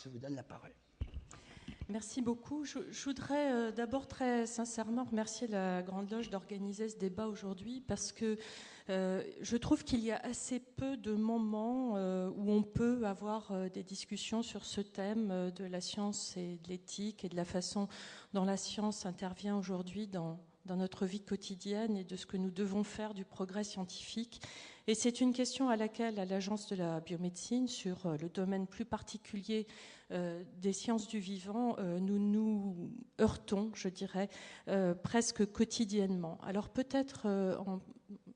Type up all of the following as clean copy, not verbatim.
Je vous donne la parole. Merci beaucoup. Je voudrais d'abord très sincèrement remercier la Grande Loge d'organiser ce débat aujourd'hui parce que je trouve qu'il y a assez peu de moments où on peut avoir des discussions sur ce thème de la science et de l'éthique et de la façon dont la science intervient aujourd'hui dans notre vie quotidienne et de ce que nous devons faire du progrès scientifique. Et c'est une question à laquelle, à l'Agence de la biomédecine, sur le domaine plus particulier des sciences du vivant, nous nous heurtons, je dirais, presque quotidiennement. Alors peut-être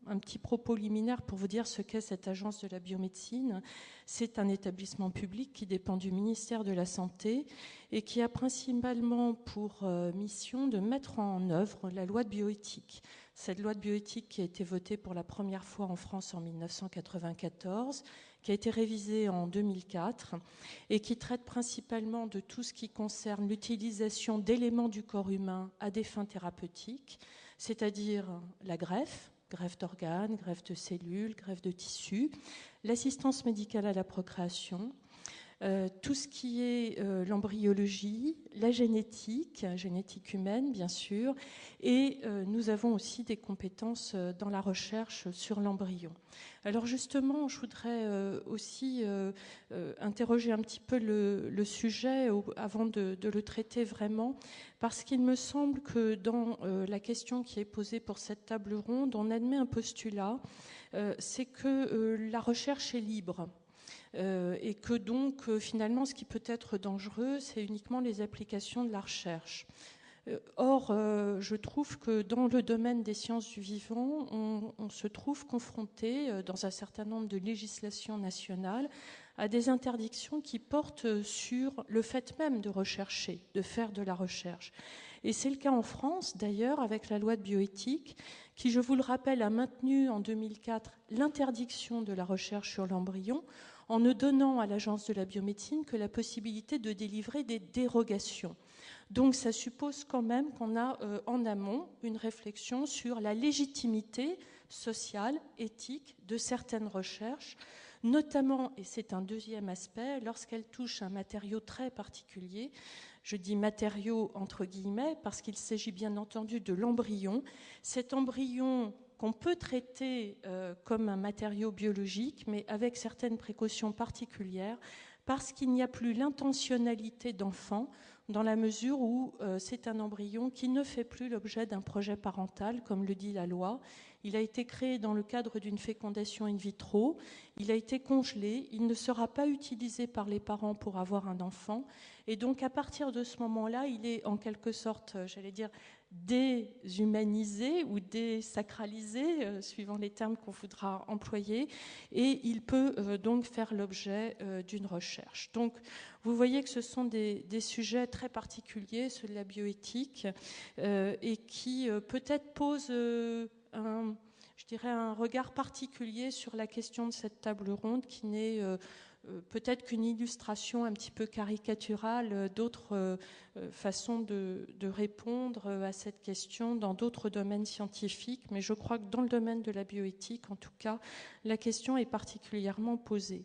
un petit propos liminaire pour vous dire ce qu'est cette Agence de la biomédecine. C'est un établissement public qui dépend du ministère de la Santé et qui a principalement pour mission de mettre en œuvre la loi de bioéthique. Cette loi de bioéthique qui a été votée pour la première fois en France en 1994, qui a été révisée en 2004 et qui traite principalement de tout ce qui concerne l'utilisation d'éléments du corps humain à des fins thérapeutiques, c'est-à-dire la greffe d'organes, greffe de cellules, greffe de tissus, l'assistance médicale à la procréation, tout ce qui est l'embryologie, la génétique humaine bien sûr, et nous avons aussi des compétences dans la recherche sur l'embryon. Alors justement, je voudrais aussi interroger un petit peu le sujet avant de le traiter vraiment, parce qu'il me semble que dans la question qui est posée pour cette table ronde, on admet un postulat, c'est que la recherche est libre. Et que donc finalement ce qui peut être dangereux, c'est uniquement les applications de la recherche. Or, je trouve que dans le domaine des sciences du vivant, on se trouve confronté, dans un certain nombre de législations nationales, à des interdictions qui portent sur le fait même de rechercher, de faire de la recherche. Et c'est le cas en France, d'ailleurs, avec la loi de bioéthique, qui, je vous le rappelle, a maintenu en 2004 l'interdiction de la recherche sur l'embryon, en ne donnant à l'Agence de la biomédecine que la possibilité de délivrer des dérogations. Donc ça suppose quand même qu'on a en amont une réflexion sur la légitimité sociale, éthique de certaines recherches, notamment, et c'est un deuxième aspect, lorsqu'elles touchent un matériau très particulier. Je dis matériau entre guillemets parce qu'il s'agit bien entendu de l'embryon. Cet embryon qu'on peut traiter comme un matériau biologique, mais avec certaines précautions particulières, parce qu'il n'y a plus l'intentionnalité d'enfant, dans la mesure où c'est un embryon qui ne fait plus l'objet d'un projet parental, comme le dit la loi. Il a été créé dans le cadre d'une fécondation in vitro, il a été congelé, il ne sera pas utilisé par les parents pour avoir un enfant, et donc à partir de ce moment-là, il est en quelque sorte, j'allais dire, déshumanisé ou désacralisé, suivant les termes qu'on voudra employer, et il peut donc faire l'objet d'une recherche. Donc, vous voyez que ce sont des sujets très particuliers, ceux de la bioéthique, et qui peut-être posent je dirais un regard particulier sur la question de cette table ronde qui n'est peut-être qu'une illustration un petit peu caricaturale d'autres façons de répondre à cette question dans d'autres domaines scientifiques, mais je crois que dans le domaine de la bioéthique, en tout cas, la question est particulièrement posée.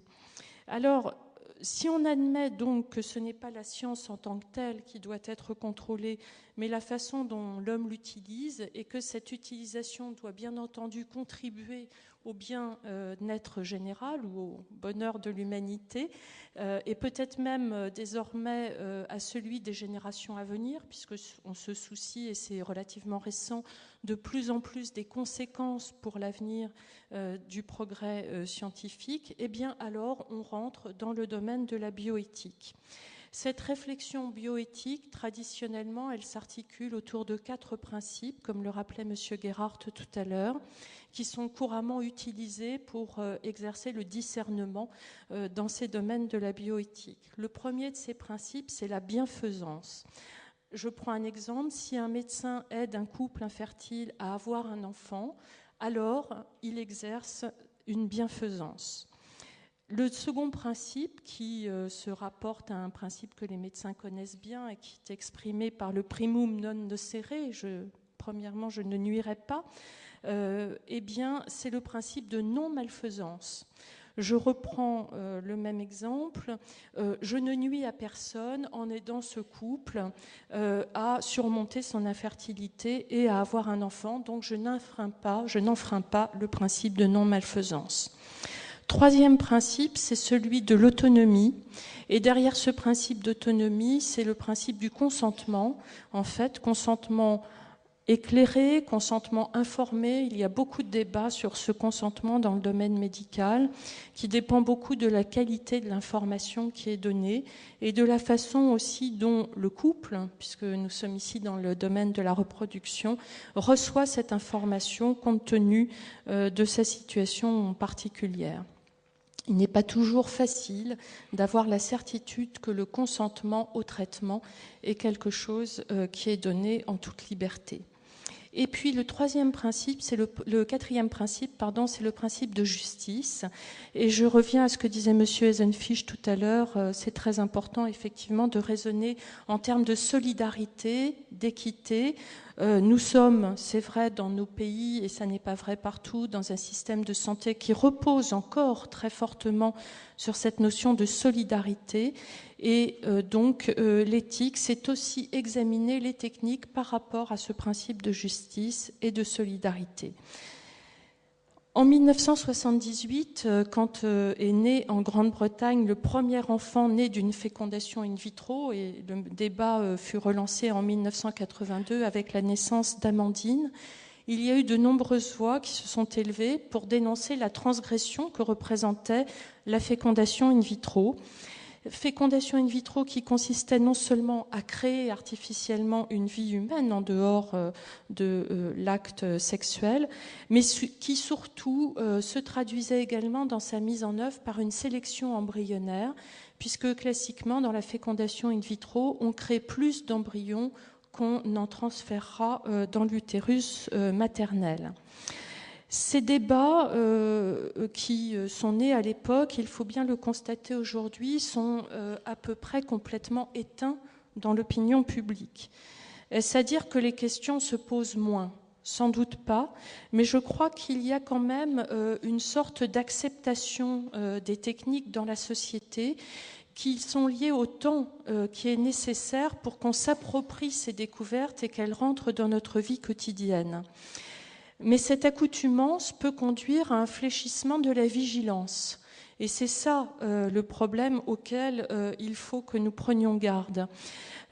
Alors, si on admet donc que ce n'est pas la science en tant que telle qui doit être contrôlée, mais la façon dont l'homme l'utilise, et que cette utilisation doit bien entendu contribuer au bien-être général ou au bonheur de l'humanité, et peut-être même désormais à celui des générations à venir, puisqu'on se soucie, et c'est relativement récent, de plus en plus des conséquences pour l'avenir du progrès scientifique, eh bien alors on rentre dans le domaine de la bioéthique. Cette réflexion bioéthique, traditionnellement, elle s'articule autour de 4 principes, comme le rappelait M. Gerhardt tout à l'heure, qui sont couramment utilisés pour exercer le discernement dans ces domaines de la bioéthique. Le premier de ces principes, c'est la bienfaisance. Je prends un exemple, si un médecin aide un couple infertile à avoir un enfant, alors il exerce une bienfaisance. Le second principe, qui se rapporte à un principe que les médecins connaissent bien et qui est exprimé par le primum non nocere, premièrement, je ne nuirai pas, eh bien, c'est le principe de non-malfaisance. Je reprends le même exemple. Je ne nuis à personne en aidant ce couple à surmonter son infertilité et à avoir un enfant. Donc je n'enfreins pas le principe de non-malfaisance. Troisième principe, c'est celui de l'autonomie. Et derrière ce principe d'autonomie, c'est le principe du consentement. En fait, consentement éclairé, consentement informé. Il y a beaucoup de débats sur ce consentement dans le domaine médical, qui dépend beaucoup de la qualité de l'information qui est donnée et de la façon aussi dont le couple, puisque nous sommes ici dans le domaine de la reproduction, reçoit cette information compte tenu de sa situation particulière. Il n'est pas toujours facile d'avoir la certitude que le consentement au traitement est quelque chose qui est donné en toute liberté. Et puis le quatrième principe, c'est le principe de justice. Et je reviens à ce que disait M. Eisenfisch tout à l'heure. C'est très important, effectivement, de raisonner en termes de solidarité, d'équité. Nous sommes, c'est vrai, dans nos pays, et ça n'est pas vrai partout, dans un système de santé qui repose encore très fortement sur cette notion de solidarité. Et donc l'éthique, c'est aussi examiner les techniques par rapport à ce principe de justice et de solidarité. En 1978, quand est né en Grande-Bretagne le premier enfant né d'une fécondation in vitro, et le débat fut relancé en 1982 avec la naissance d'Amandine, il y a eu de nombreuses voix qui se sont élevées pour dénoncer la transgression que représentait la fécondation in vitro. Fécondation in vitro qui consistait non seulement à créer artificiellement une vie humaine en dehors de l'acte sexuel, mais qui surtout se traduisait également dans sa mise en œuvre par une sélection embryonnaire, puisque classiquement dans la fécondation in vitro, on crée plus d'embryons qu'on en transférera dans l'utérus maternel. Ces débats qui sont nés à l'époque, il faut bien le constater aujourd'hui, sont à peu près complètement éteints dans l'opinion publique. Est-ce à dire que les questions se posent moins ? Sans doute pas, mais je crois qu'il y a quand même une sorte d'acceptation des techniques dans la société qui sont liées au temps qui est nécessaire pour qu'on s'approprie ces découvertes et qu'elles rentrent dans notre vie quotidienne. Mais cette accoutumance peut conduire à un fléchissement de la vigilance. Et c'est ça le problème auquel il faut que nous prenions garde.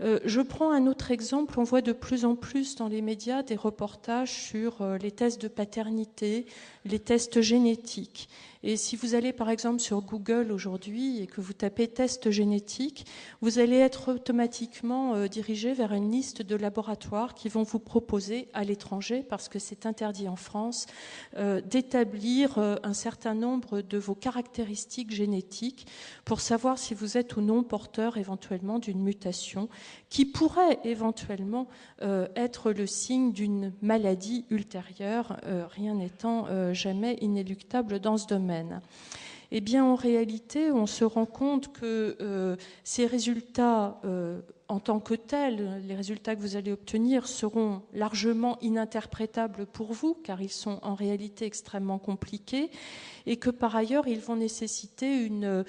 Je prends un autre exemple. On voit de plus en plus dans les médias des reportages sur les tests de paternité, les tests génétiques. Et si vous allez par exemple sur Google aujourd'hui et que vous tapez test génétique, vous allez être automatiquement dirigé vers une liste de laboratoires qui vont vous proposer à l'étranger, parce que c'est interdit en France, d'établir un certain nombre de vos caractéristiques génétiques pour savoir si vous êtes ou non porteur éventuellement d'une mutation qui pourrait éventuellement être le signe d'une maladie ultérieure, rien n'étant jamais inéluctable dans ce domaine. Eh bien, en réalité, on se rend compte que ces résultats, en tant que tels, les résultats que vous allez obtenir seront largement ininterprétables pour vous, car ils sont en réalité extrêmement compliqués, et que par ailleurs, ils vont nécessiter une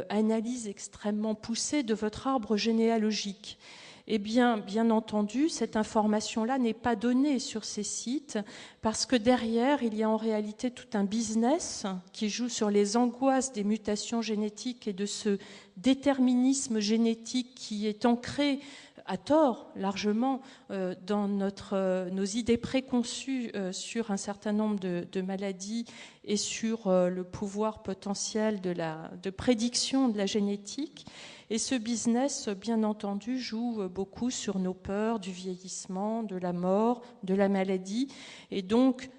analyse extrêmement poussée de votre arbre généalogique. Eh bien, bien entendu, cette information-là n'est pas donnée sur ces sites parce que derrière, il y a en réalité tout un business qui joue sur les angoisses des mutations génétiques et de ce déterminisme génétique qui est ancré à tort, largement, dans nos idées préconçues sur un certain nombre de maladies et sur le pouvoir potentiel de prédiction de la génétique. Et ce business, bien entendu, joue beaucoup sur nos peurs du vieillissement, de la mort, de la maladie. Et donc,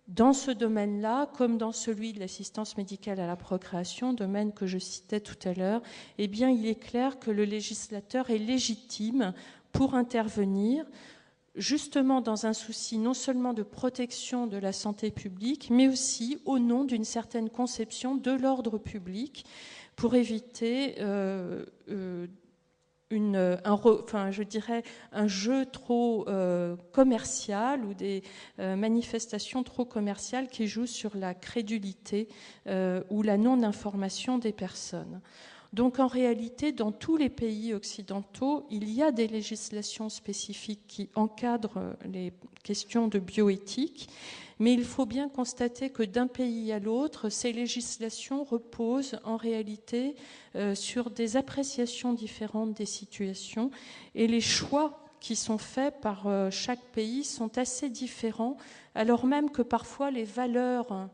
dans ce domaine-là, comme dans celui de l'assistance médicale à la procréation, domaine que je citais tout à l'heure, eh bien, il est clair que le législateur est légitime pour intervenir, justement dans un souci non seulement de protection de la santé publique, mais aussi au nom d'une certaine conception de l'ordre public, pour éviter je dirais un jeu trop commercial ou des manifestations trop commerciales qui jouent sur la crédulité ou la non-information des personnes. Donc en réalité, dans tous les pays occidentaux, il y a des législations spécifiques qui encadrent les questions de bioéthique, mais il faut bien constater que d'un pays à l'autre, ces législations reposent en réalité sur des appréciations différentes des situations, et les choix qui sont faits par chaque pays sont assez différents, alors même que parfois les valeurs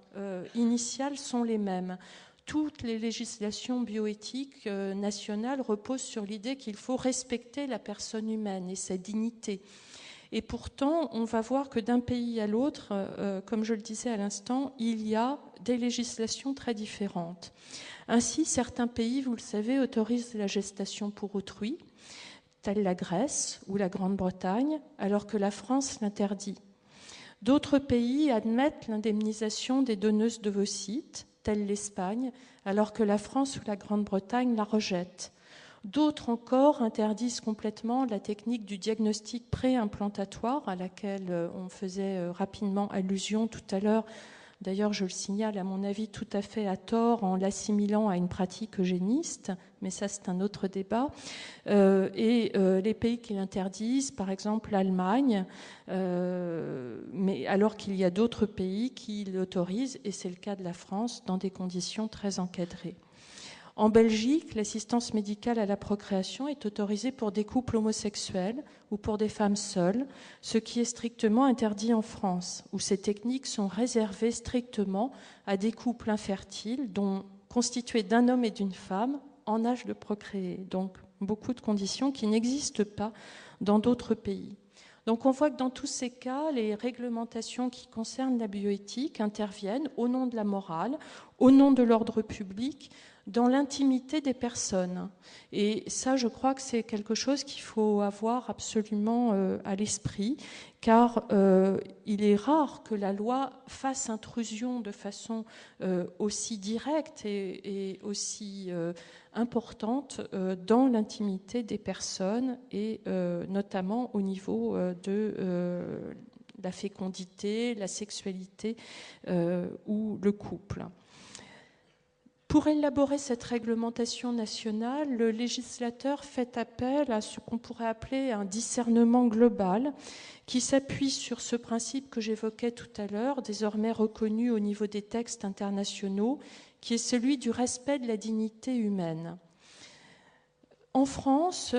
initiales sont les mêmes. Toutes les législations bioéthiques nationales reposent sur l'idée qu'il faut respecter la personne humaine et sa dignité. Et pourtant, on va voir que d'un pays à l'autre, comme je le disais à l'instant, il y a des législations très différentes. Ainsi, certains pays, vous le savez, autorisent la gestation pour autrui, telle la Grèce ou la Grande-Bretagne, alors que la France l'interdit. D'autres pays admettent l'indemnisation des donneuses d'ovocytes, telle l'Espagne, alors que la France ou la Grande-Bretagne la rejettent. D'autres encore interdisent complètement la technique du diagnostic préimplantatoire à laquelle on faisait rapidement allusion tout à l'heure. D'ailleurs, je le signale, à mon avis, tout à fait à tort en l'assimilant à une pratique eugéniste, mais ça, c'est un autre débat. Les pays qui l'interdisent, par exemple l'Allemagne, mais alors qu'il y a d'autres pays qui l'autorisent, et c'est le cas de la France, dans des conditions très encadrées. En Belgique, l'assistance médicale à la procréation est autorisée pour des couples homosexuels ou pour des femmes seules, ce qui est strictement interdit en France, où ces techniques sont réservées strictement à des couples infertiles, constitués d'un homme et d'une femme en âge de procréer. Donc, beaucoup de conditions qui n'existent pas dans d'autres pays. Donc on voit que dans tous ces cas, les réglementations qui concernent la bioéthique interviennent au nom de la morale, au nom de l'ordre public, dans l'intimité des personnes. Et ça, je crois que c'est quelque chose qu'il faut avoir absolument à l'esprit, car il est rare que la loi fasse intrusion de façon aussi directe et aussi importante dans l'intimité des personnes, et notamment au niveau de la fécondité, la sexualité ou le couple. Pour élaborer cette réglementation nationale, le législateur fait appel à ce qu'on pourrait appeler un discernement global qui s'appuie sur ce principe que j'évoquais tout à l'heure, désormais reconnu au niveau des textes internationaux, qui est celui du respect de la dignité humaine. En France,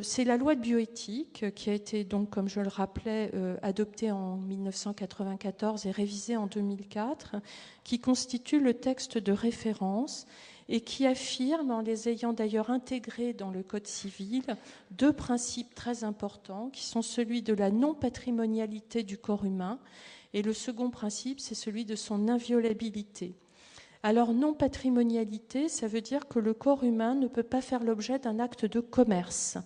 c'est la loi de bioéthique qui a été, donc, comme je le rappelais, adoptée en 1994 et révisée en 2004, qui constitue le texte de référence et qui affirme, en les ayant d'ailleurs intégrés dans le Code civil, deux principes très importants, qui sont celui de la non-patrimonialité du corps humain et le second principe, c'est celui de son inviolabilité. Alors, non-patrimonialité, ça veut dire que le corps humain ne peut pas faire l'objet d'un acte de commerce.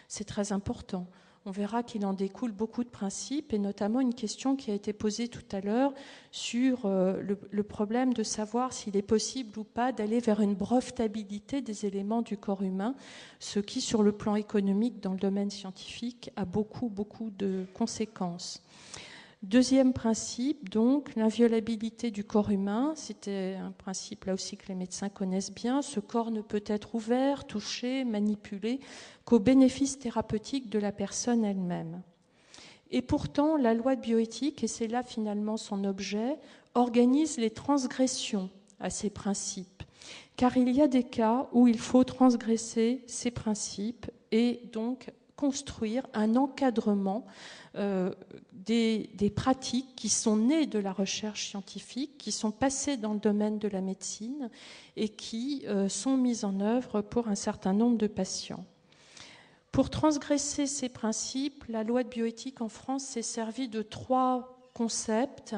C'est très important. On verra qu'il en découle beaucoup de principes, et notamment une question qui a été posée tout à l'heure sur le problème de savoir s'il est possible ou pas d'aller vers une brevetabilité des éléments du corps humain, ce qui, sur le plan économique, dans le domaine scientifique, a beaucoup de conséquences. Deuxième principe, donc, l'inviolabilité du corps humain. C'était un principe, là aussi, que les médecins connaissent bien. Ce corps ne peut être ouvert, touché, manipulé qu'au bénéfice thérapeutique de la personne elle-même. Et pourtant, la loi de bioéthique, et c'est là finalement son objet, organise les transgressions à ces principes. Car il y a des cas où il faut transgresser ces principes et donc construire un encadrement des pratiques qui sont nées de la recherche scientifique, qui sont passées dans le domaine de la médecine et qui sont mises en œuvre pour un certain nombre de patients. Pour transgresser ces principes, la loi de bioéthique en France s'est servie de trois concepts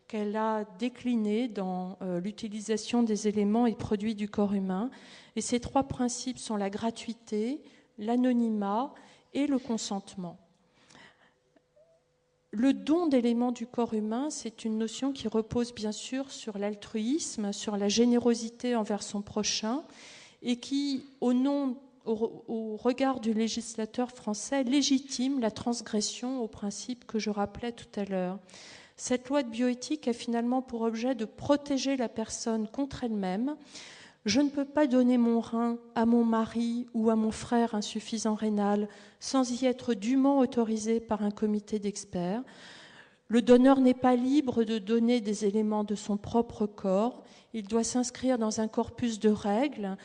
qu'elle a déclinés dans l'utilisation des éléments et produits du corps humain. Et ces trois principes sont la gratuité, l'anonymat et le consentement. Le don d'éléments du corps humain, c'est une notion qui repose bien sûr sur l'altruisme, sur la générosité envers son prochain, et qui, au nom au regard du législateur français, légitime la transgression au principe que je rappelais tout à l'heure. Cette loi de bioéthique a finalement pour objet de protéger la personne contre elle-même. Je ne peux pas donner mon rein à mon mari ou à mon frère insuffisant rénal sans y être dûment autorisé par un comité d'experts. Le donneur n'est pas libre de donner des éléments de son propre corps. Il doit s'inscrire dans un corpus de règles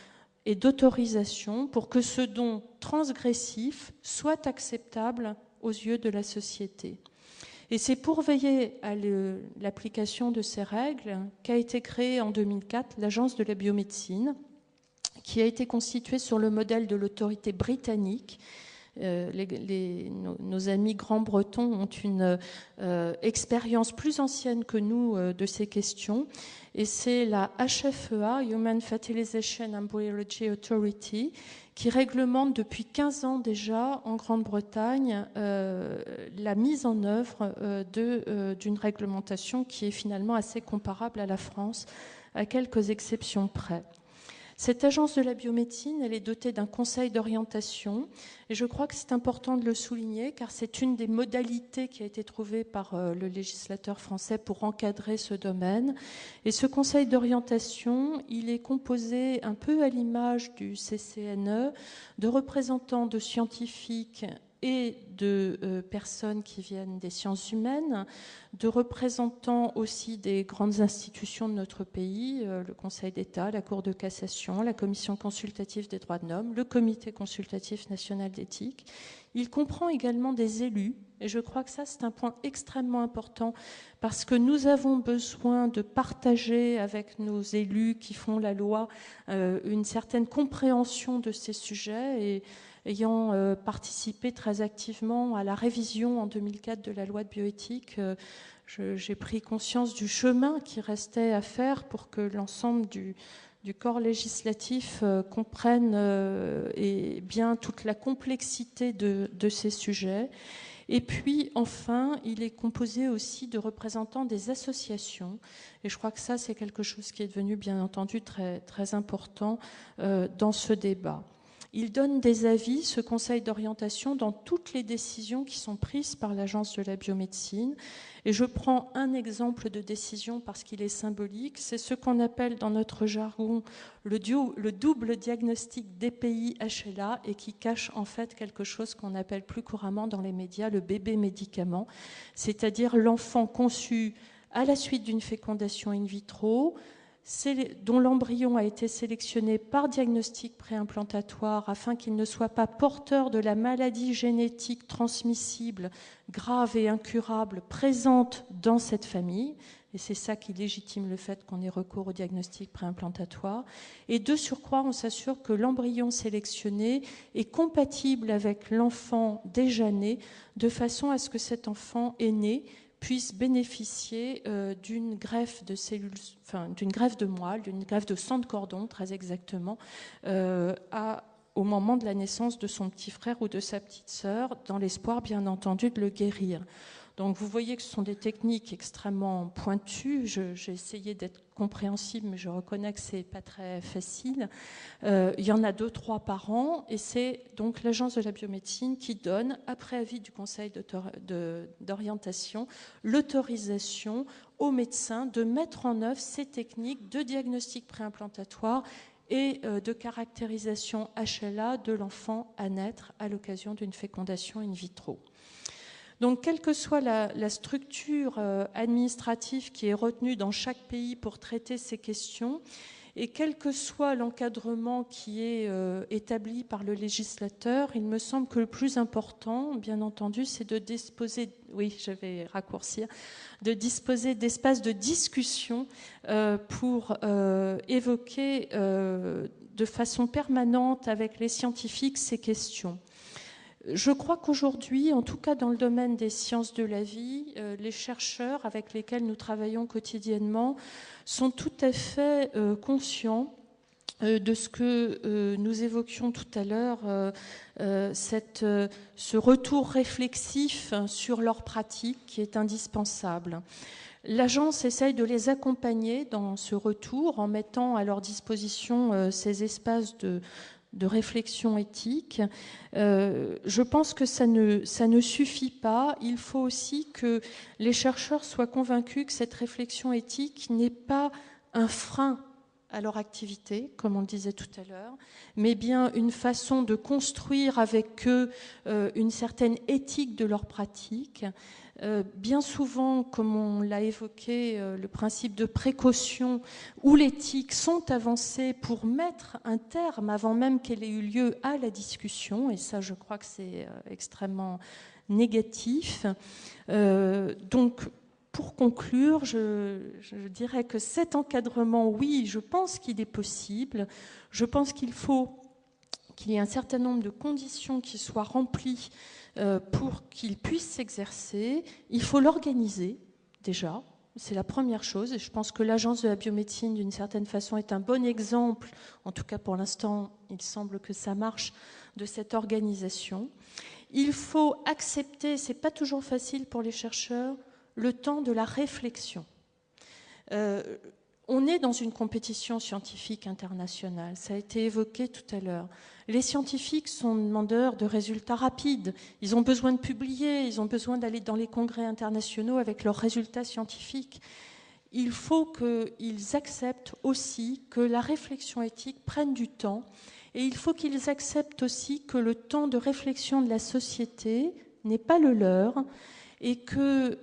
et d'autorisations pour que ce don transgressif soit acceptable aux yeux de la société. Et c'est pour veiller à l'application de ces règles qu'a été créée en 2004 l'Agence de la biomédecine, qui a été constituée sur le modèle de l'autorité britannique. Nos amis grands-bretons ont une expérience plus ancienne que nous de ces questions, et c'est la HFEA, Human Fertilization Embryology Authority, qui réglemente depuis 15 ans déjà en Grande-Bretagne la mise en œuvre d'une réglementation qui est finalement assez comparable à la France, à quelques exceptions près. Cette agence de la biomédecine, elle est dotée d'un conseil d'orientation, et je crois que c'est important de le souligner, car c'est une des modalités qui a été trouvée par le législateur français pour encadrer ce domaine. Et ce conseil d'orientation, il est composé, un peu à l'image du CCNE, de représentants de scientifiques et de personnes qui viennent des sciences humaines, de représentants aussi des grandes institutions de notre pays, le Conseil d'État, la Cour de cassation, la Commission consultative des droits de l'homme, le Comité consultatif national d'éthique. Il comprend également des élus, et je crois que ça, c'est un point extrêmement important, parce que nous avons besoin de partager avec nos élus qui font la loi une certaine compréhension de ces sujets, et ayant participé très activement à la révision en 2004 de la loi de bioéthique, j'ai pris conscience du chemin qui restait à faire pour que l'ensemble du corps législatif comprenne et bien toute la complexité de ces sujets. Et puis, enfin, il est composé aussi de représentants des associations. Et je crois que ça, c'est quelque chose qui est devenu, bien entendu, très, très important dans ce débat. Il donne des avis, ce conseil d'orientation, dans toutes les décisions qui sont prises par l'Agence de la biomédecine. Et je prends un exemple de décision parce qu'il est symbolique. C'est ce qu'on appelle dans notre jargon le double diagnostic DPI-HLA et qui cache en fait quelque chose qu'on appelle plus couramment dans les médias le bébé médicament, c'est-à-dire l'enfant conçu à la suite d'une fécondation in vitro, dont l'embryon a été sélectionné par diagnostic préimplantatoire afin qu'il ne soit pas porteur de la maladie génétique transmissible grave et incurable présente dans cette famille. Et c'est ça qui légitime le fait qu'on ait recours au diagnostic préimplantatoire. Et de surcroît, on s'assure que l'embryon sélectionné est compatible avec l'enfant déjà né, de façon à ce que cet enfant est né puisse bénéficier d'une greffe de cellules, enfin d'une greffe de moelle, d'une greffe de sang de cordon, très exactement, au moment de la naissance de son petit frère ou de sa petite sœur, dans l'espoir, bien entendu, de le guérir. Donc vous voyez que ce sont des techniques extrêmement pointues. J'ai essayé d'être compréhensible, mais je reconnais que ce n'est pas très facile. Il y en a 2-3 par an, et c'est donc l'Agence de la biomédecine qui donne, après avis du Conseil d'orientation, l'autorisation aux médecins de mettre en œuvre ces techniques de diagnostic préimplantatoire et de caractérisation HLA de l'enfant à naître à l'occasion d'une fécondation in vitro. Donc, quelle que soit la structure administrative qui est retenue dans chaque pays pour traiter ces questions, et quel que soit l'encadrement qui est établi par le législateur, il me semble que le plus important, bien entendu, c'est de disposer, oui, je vais raccourcir, de disposer d'espaces de discussion pour évoquer de façon permanente avec les scientifiques ces questions. Je crois qu'aujourd'hui, en tout cas dans le domaine des sciences de la vie, les chercheurs avec lesquels nous travaillons quotidiennement sont tout à fait conscients de ce que nous évoquions tout à l'heure, ce retour réflexif sur leur pratique qui est indispensable. L'agence essaye de les accompagner dans ce retour en mettant à leur disposition ces espaces de réflexion éthique. Je pense que ça ne suffit pas. Il faut aussi que les chercheurs soient convaincus que cette réflexion éthique n'est pas un frein à leur activité, comme on le disait tout à l'heure, mais bien une façon de construire avec eux une certaine éthique de leur pratique. Bien souvent, comme on l'a évoqué, le principe de précaution ou l'éthique sont avancés pour mettre un terme, avant même qu'elle ait eu lieu, à la discussion, et ça, je crois que c'est extrêmement négatif. Donc, pour conclure, je dirais que cet encadrement, oui, je pense qu'il est possible. Je pense qu'il faut qu'il y ait un certain nombre de conditions qui soient remplies pour qu'il puisse s'exercer. Il faut l'organiser, déjà. C'est la première chose. Et je pense que l'Agence de la biomédecine, d'une certaine façon, est un bon exemple. En tout cas, pour l'instant, il semble que ça marche, de cette organisation. Il faut accepter, c'est pas toujours facile pour les chercheurs, le temps de la réflexion. On est dans une compétition scientifique internationale, ça a été évoqué tout à l'heure. Les scientifiques sont demandeurs de résultats rapides, ils ont besoin de publier, ils ont besoin d'aller dans les congrès internationaux avec leurs résultats scientifiques. Il faut qu'ils acceptent aussi que la réflexion éthique prenne du temps, et il faut qu'ils acceptent aussi que le temps de réflexion de la société n'est pas le leur, et que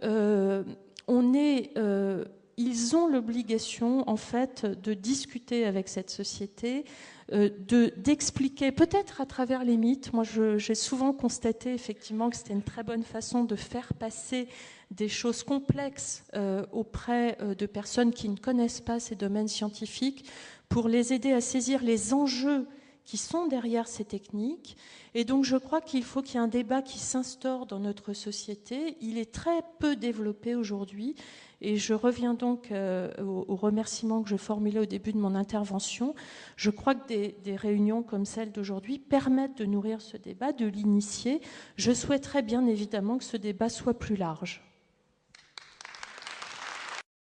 ils ont l'obligation, en fait, de discuter avec cette société, d'expliquer, peut-être à travers les mythes. Moi, j'ai souvent constaté, effectivement, que c'était une très bonne façon de faire passer des choses complexes auprès de personnes qui ne connaissent pas ces domaines scientifiques, pour les aider à saisir les enjeux qui sont derrière ces techniques. Et donc je crois qu'il faut qu'il y ait un débat qui s'instaure dans notre société. Il est très peu développé aujourd'hui, et je reviens donc au remerciement que je formulais au début de mon intervention. Je crois que des réunions comme celle d'aujourd'hui permettent de nourrir ce débat, de l'initier. Je souhaiterais bien évidemment que ce débat soit plus large.